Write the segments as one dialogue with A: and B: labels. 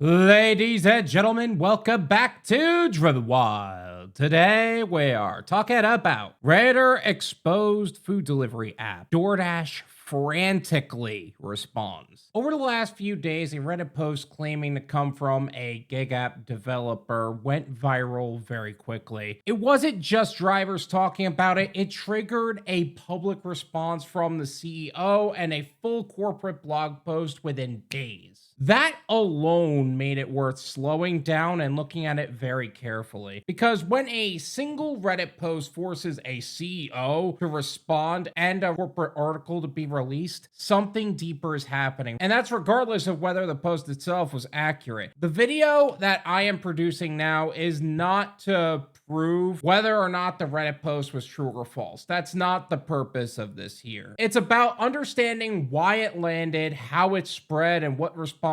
A: Ladies and gentlemen, welcome back to Driven Wild. Today we are talking about Redditor exposed food delivery app. DoorDash frantically responds. Over the last few days, a Reddit post claiming to come from a gig app developer went viral very quickly. It wasn't just drivers talking about it, it triggered a public response from the CEO and a full corporate blog post within days. That alone made it worth slowing down and looking at it very carefully. Because when a single Reddit post forces a CEO to respond and a corporate article to be released, something deeper is happening. And that's regardless of whether the post itself was accurate. The video that I am producing now is not to prove whether or not the Reddit post was true or false. That's not the purpose of this here. It's about understanding why it landed, how it spread, and what responses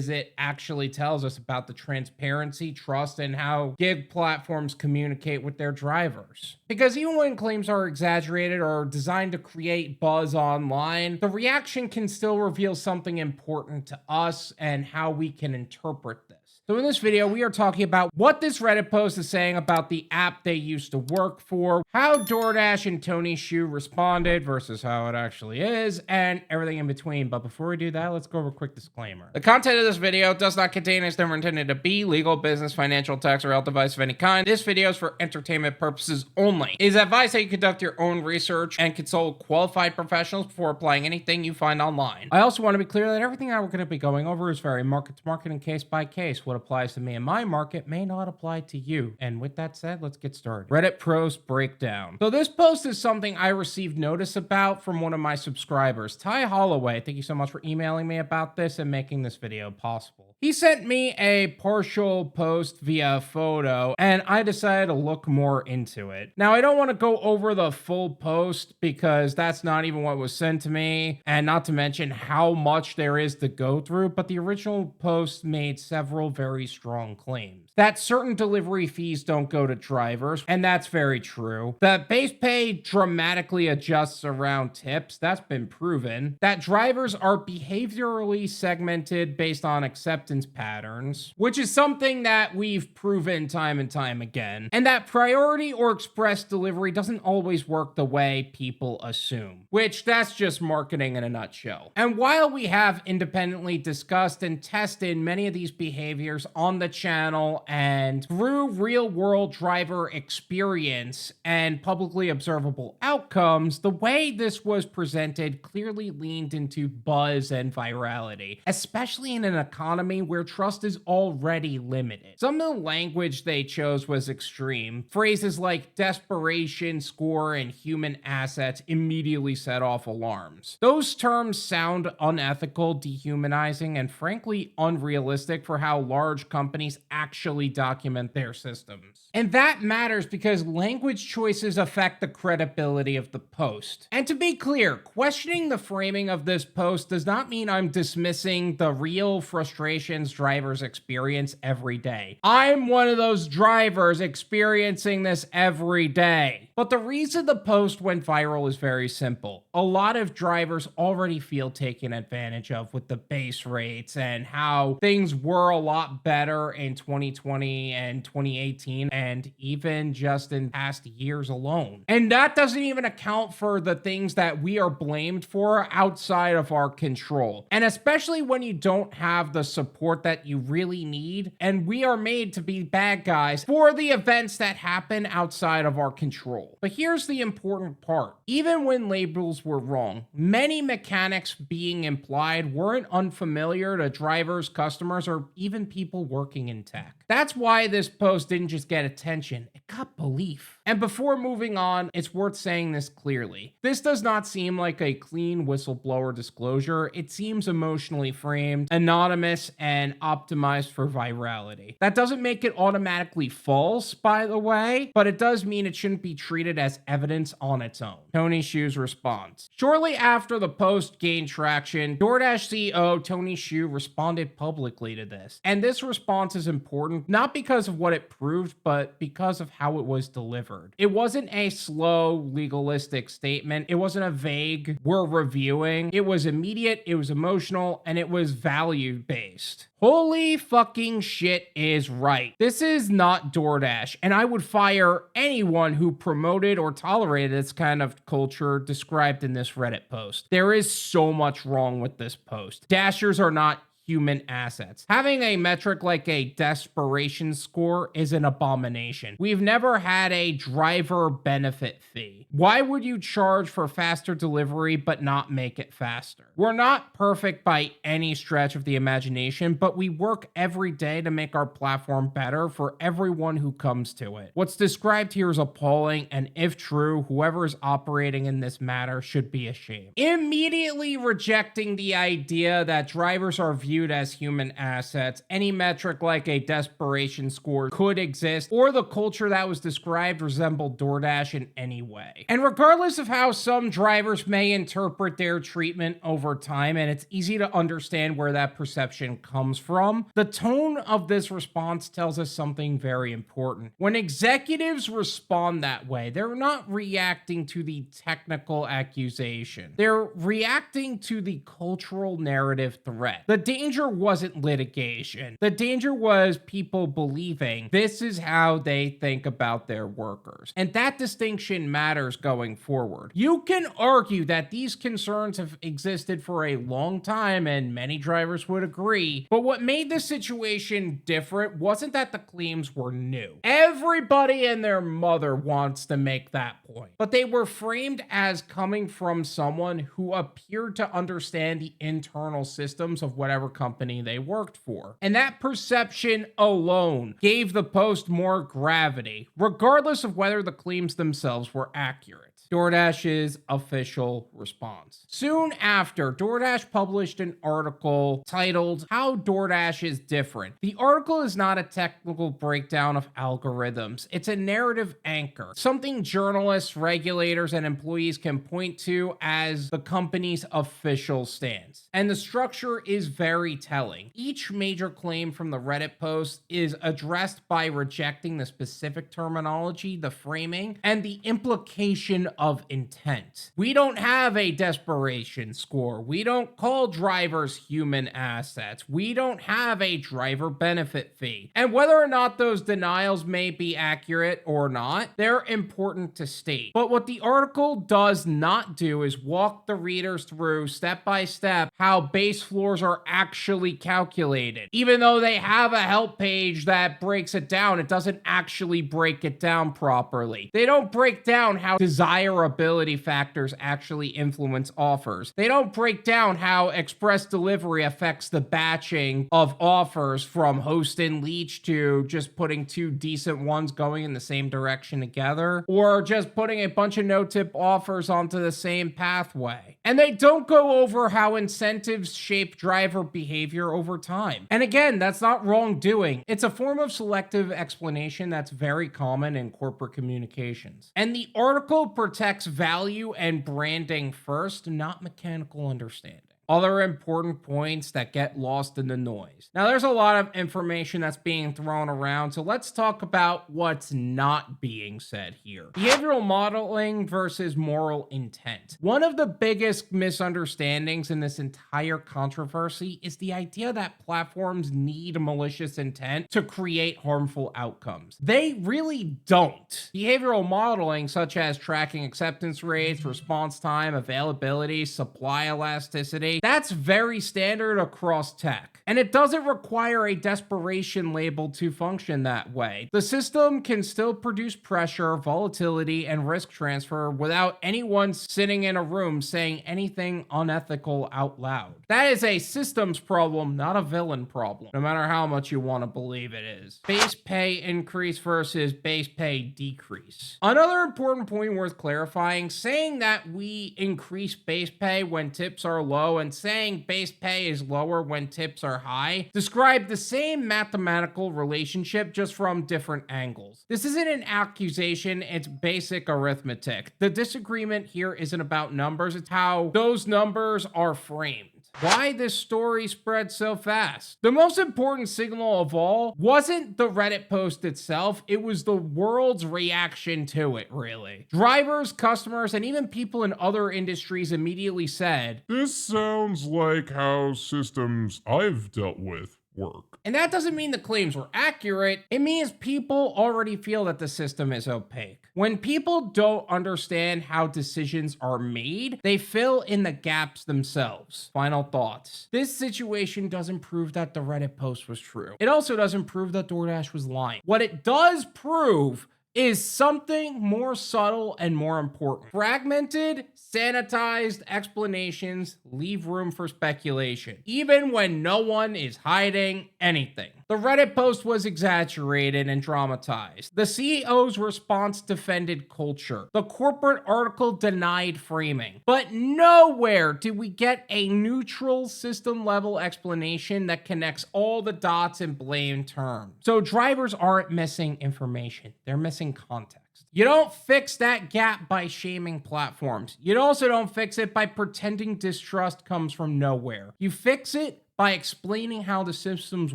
A: it actually tells us about the transparency, trust, and how gig platforms communicate with their drivers. Because even when claims are exaggerated or designed to create buzz online, the reaction can still reveal something important to us and how we can interpret this. So in this video, we are talking about what this Reddit post is saying about the app they used to work for, how DoorDash and Tony Xu responded versus how it actually is, and everything in between. But before we do that, let's go over a quick disclaimer. The content of this video does not contain and is never intended to be legal, business, financial, tax, or health advice of any kind. This video is for entertainment purposes only. It is advised that you conduct your own research and consult qualified professionals before applying anything you find online. I also want to be clear that everything that we're going to be going over is very market to market and case by case. What applies to me in my market may not apply to you. And with that said, let's get started. Reddit post breakdown. So this post is something I received notice about from one of my subscribers, Ty Holloway. Thank you so much for emailing me about this and making this video possible. He sent me a partial post via photo, and I decided to look more into it. Now, I don't want to go over the full post because that's not even what was sent to me, and not to mention how much there is to go through, but the original post made several very strong claims. That certain delivery fees don't go to drivers, and that's very true. That base pay dramatically adjusts around tips, that's been proven. That drivers are behaviorally segmented based on acceptance patterns, which is something that we've proven time and time again. And that priority or express delivery doesn't always work the way people assume, which that's just marketing in a nutshell. And while we have independently discussed and tested many of these behaviors on the channel and through real world driver experience and publicly observable outcomes, the way this was presented clearly leaned into buzz and virality, especially in an economy where trust is already limited. Some of the language they chose was extreme. Phrases like desperation, score, and human assets immediately set off alarms. Those terms sound unethical, dehumanizing, and frankly unrealistic for how large companies actually document their systems. And that matters because language choices affect the credibility of the post. And to be clear, questioning the framing of this post does not mean I'm dismissing the real frustrations drivers experience every day. I'm one of those drivers experiencing this every day. But the reason the post went viral is very simple. A lot of drivers already feel taken advantage of with the base rates and how things were a lot better in 2020 and 2018 and even just in past years alone. And that doesn't even account for the things that we are blamed for outside of our control. And especially when you don't have the support that you really need, and we are made to be bad guys for the events that happen outside of our control. But here's the important part. Even when labels were wrong, many mechanics being implied weren't unfamiliar to drivers, customers, or even people working in tech. That's why this post didn't just get attention, it got belief. And before moving on, it's worth saying this clearly. This does not seem like a clean whistleblower disclosure. It seems emotionally framed, anonymous, and optimized for virality. That doesn't make it automatically false, by the way, but it does mean it shouldn't be treated as evidence on its own. Tony Xu's response. Shortly after the post gained traction, DoorDash CEO Tony Xu responded publicly to this. And this response is important, not because of what it proved, but because of how it was delivered. It wasn't a slow, legalistic statement. It wasn't a vague, we're reviewing. It was immediate, it was emotional, and it was value-based. post. Holy fucking shit is right. This is not DoorDash, and I would fire anyone who promoted or tolerated this kind of culture described in this Reddit post. There is so much wrong with this post. Dashers are not human assets. Having a metric like a desperation score is an abomination. We've never had a driver benefit fee. Why would you charge for faster delivery but not make it faster? We're not perfect by any stretch of the imagination, but we work every day to make our platform better for everyone who comes to it. What's described here is appalling, and if true, whoever is operating in this matter should be ashamed. Immediately rejecting the idea that drivers are viewed as human assets, any metric like a desperation score could exist, or the culture that was described resembled DoorDash in any way. And regardless of how some drivers may interpret their treatment over time, and it's easy to understand where that perception comes from, the tone of this response tells us something very important. When executives respond that way, they're not reacting to the technical accusation. They're reacting to the cultural narrative threat. The danger wasn't litigation. The danger was people believing this is how they think about their workers. And that distinction matters going forward. You can argue that these concerns have existed for a long time, and many drivers would agree. But what made the situation different wasn't that the claims were new. Everybody and their mother wants to make that point. But they were framed as coming from someone who appeared to understand the internal systems of whatever company they worked for. And that perception alone gave the post more gravity, regardless of whether the claims themselves were accurate. DoorDash's official response. Soon after, DoorDash published an article titled "How DoorDash is Different." The article is not a technical breakdown of algorithms. It's a narrative anchor, something journalists, regulators, and employees can point to as the company's official stance. And the structure is very telling. Each major claim from the Reddit post is addressed by rejecting the specific terminology, the framing, and the implication of intent. We don't have a desperation score. We don't call drivers human assets. We don't have a driver benefit fee. And whether or not those denials may be accurate or not, they're important to state. But what the article does not do is walk the readers through step by step how base floors are actually calculated. Even though they have a help page that breaks it down, it doesn't actually break it down properly. They don't break down how desirability factors actually influence offers. They don't break down how express delivery affects the batching of offers from host and leech to just putting two decent ones going in the same direction together, or just putting a bunch of no-tip offers onto the same pathway. And they don't go over how incentives shape driver behavior over time. And again, that's not wrongdoing. It's a form of selective explanation that's very common in corporate communications. And the article protects value and branding first, not mechanical understanding. Other important points that get lost in the noise. Now, there's a lot of information that's being thrown around, so let's talk about what's not being said here. Behavioral modeling versus moral intent. One of the biggest misunderstandings in this entire controversy is the idea that platforms need malicious intent to create harmful outcomes. They really don't. Behavioral modeling, such as tracking acceptance rates, response time, availability, supply elasticity, that's very standard across tech. And it doesn't require a desperation label to function that way. The system can still produce pressure, volatility, and risk transfer without anyone sitting in a room saying anything unethical out loud. That is a systems problem, not a villain problem, no matter how much you want to believe it is. Base pay increase versus base pay decrease. Another important point worth clarifying, saying that we increase base pay when tips are low and saying base pay is lower when tips are high describe the same mathematical relationship, just from different angles. This isn't an accusation, it's basic arithmetic. The disagreement here isn't about numbers, it's how those numbers are framed. Why this story spread so fast. The most important signal of all wasn't the Reddit post itself, it was the world's reaction to it, really. Drivers, customers, and even people in other industries immediately said,
B: "This sounds like how systems I've dealt with work.
A: And that doesn't mean the claims were accurate. It means people already feel that the system is opaque. When people don't understand how decisions are made, they fill in the gaps themselves. Final thoughts. This situation doesn't prove that the Reddit post was true. It also doesn't prove that DoorDash was lying. What it does prove is something more subtle and more important. Fragmented, sanitized explanations leave room for speculation, even when no one is hiding anything. The Reddit post was exaggerated and dramatized. The CEO's response defended culture. The corporate article denied framing. But nowhere did we get a neutral system-level explanation that connects all the dots in blame terms. So drivers aren't missing information. They're missing context. You don't fix that gap by shaming platforms. You also don't fix it by pretending distrust comes from nowhere. You fix it by explaining how the systems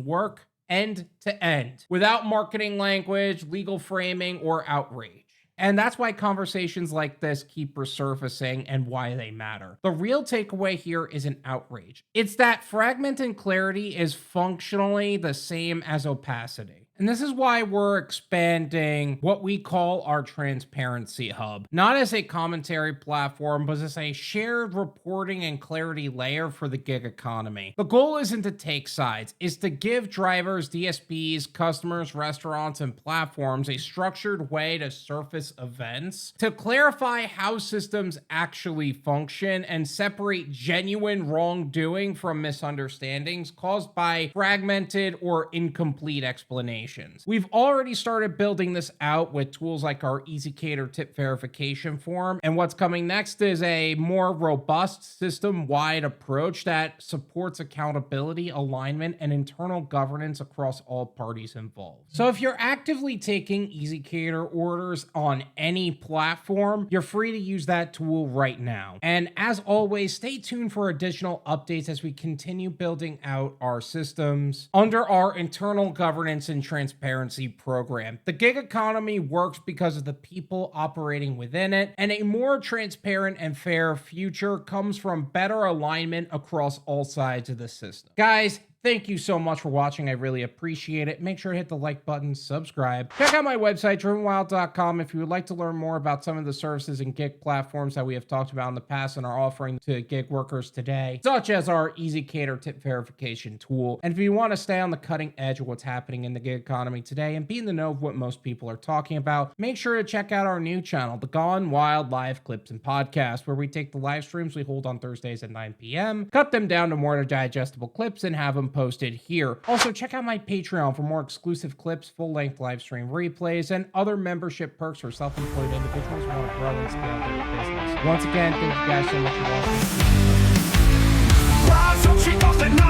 A: work end to end, without marketing language, legal framing, or outrage. And that's why conversations like this keep resurfacing and why they matter. The real takeaway here isn't outrage. It's that fragmented clarity is functionally the same as opacity. And this is why we're expanding what we call our transparency hub, not as a commentary platform, but as a shared reporting and clarity layer for the gig economy. The goal isn't to take sides, it's to give drivers, DSPs, customers, restaurants, and platforms a structured way to surface events, to clarify how systems actually function, and separate genuine wrongdoing from misunderstandings caused by fragmented or incomplete explanations. We've already started building this out with tools like our EasyCater tip verification form, and what's coming next is a more robust system-wide approach that supports accountability, alignment, and internal governance across all parties involved. So if you're actively taking EasyCater orders on any platform, you're free to use that tool right now. And as always, stay tuned for additional updates as we continue building out our systems under our internal governance and transparency program. The gig economy works because of the people operating within it, and a more transparent and fair future comes from better alignment across all sides of the system. Guys, thank you so much for watching. I really appreciate it. Make sure to hit the like button, subscribe. Check out my website, drivenwyld.com, if you would like to learn more about some of the services and gig platforms that we have talked about in the past and are offering to gig workers today, such as our EasyCater tip verification tool. And if you want to stay on the cutting edge of what's happening in the gig economy today and be in the know of what most people are talking about, make sure to check out our new channel, the Gone Wild Live Clips and Podcast, where we take the live streams we hold on Thursdays at 9 p.m., cut them down to more digestible clips, and have them posted here. Also, check out my Patreon for more exclusive clips, full-length live stream replays, and other membership perks for self-employed individuals who want to grow and scale their business. Once again, thank you guys so much for watching.